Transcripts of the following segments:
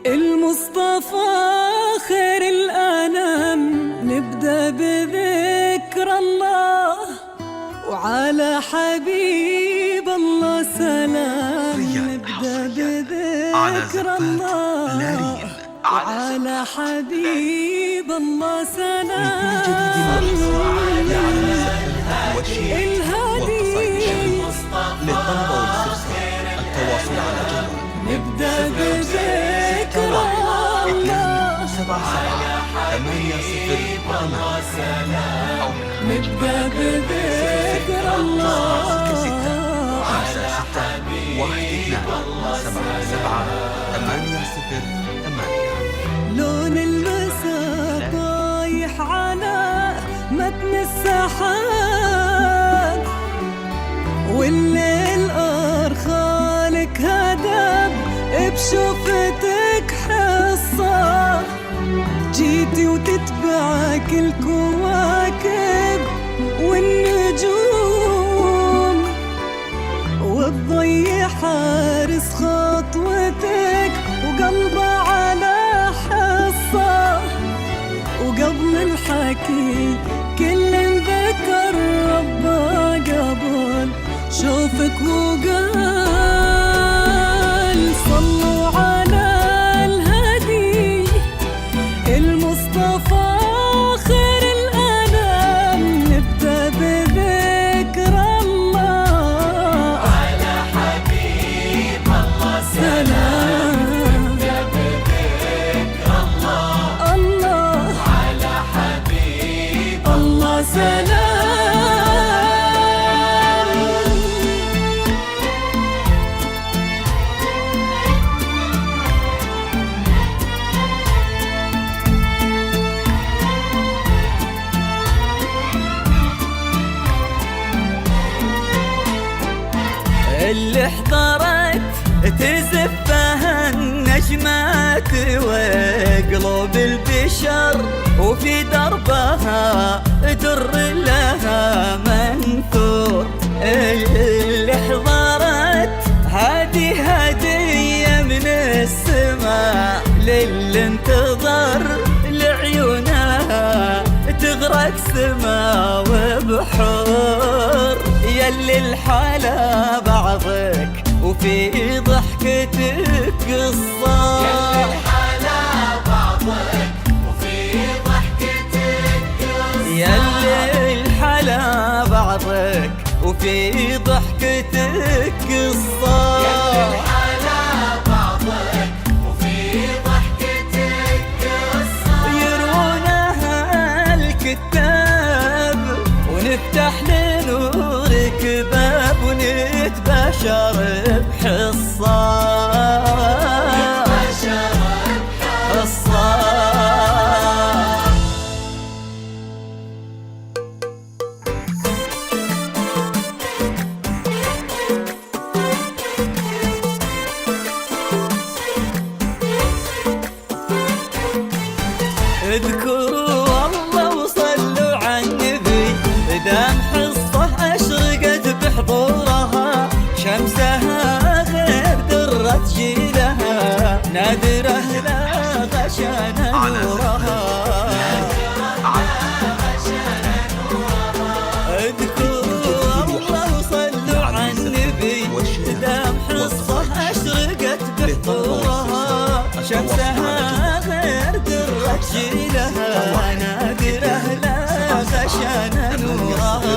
المصطفى خير الأنام، نبدأ بذكر الله وعلى حبيب الله سلام. نبدأ بذكر الله وعلى حبيب الله سلام. الهادي للطلبة والاستفسار التواصل على جوال نبدأ بذكر الله 77 أو نبدأ بذكر الله 561-277-808. لون المساء طايح على متن السحاب، والليل أرخالك هدب بشوفتك حصة. جيتي وتتبعك الكواكب والنجوم، والضي حارس خطوتك وقلبه على حصة. وقبل الحكي كل ذكر ربه قبل شوفك وقال صلوا على الهدي المصطفى خير الأنام. نبدأ بذكر الله على حبيب الله سلام. نبدأ بذكر الله على حبيب الله سلام. اللي حضرت تزفها النجمات وقلوب البشر، وفي دربها در لها منثور. اللي حضرت هذه هدية من السماء للي انتظر لعيونها تغرق سما وبحور. يلي الحلا بعضك وفي ضحكتك قصة، يلي الحلا بعضك وفي ضحكتك قصة. يلي الحلا بعضك وفي ضحكتك قصة. يلي الحلا بعضك وفي ضحكتك قصة. يروونها الكتاب ونفتح لنورك باب ونتبشر بحصة. اذكروا الله وصلوا على النبي، دام حصة أشرقت بحضورها، شمسها غير درة جيلها، نادرة لا غشان نورها. اذكروا الله وصلوا على النبي، دام حصة أشرقت بحضورها، شمسها غير درة جيلها، نادرة لا غشان نورها.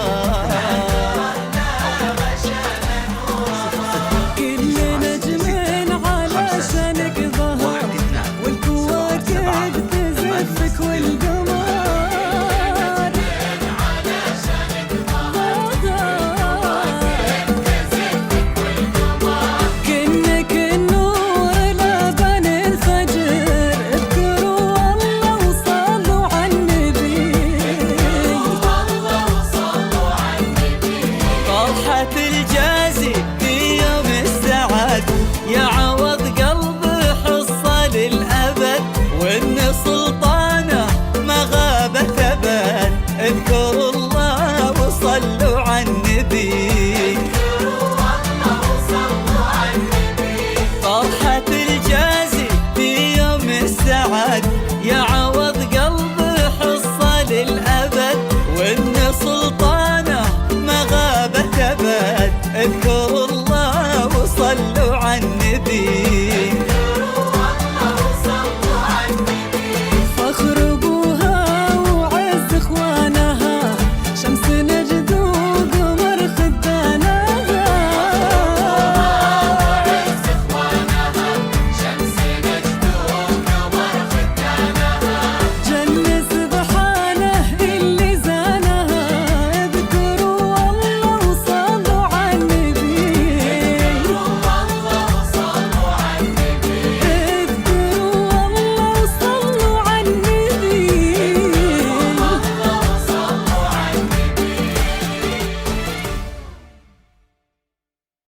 كل نجم على شنك ظهر، والكواكب تزفك والقمر على شنك ظهر. كنك النور لبن الفجر. اذكروا الله وصلوا على النبي، فرحة الجازي في يوم السعد، يعوض قلب حصة للأبد، وإن سلطانه ما غابت أبد. اذكروا الله وصلوا على النبي، فرحة الجازي في يوم السعادة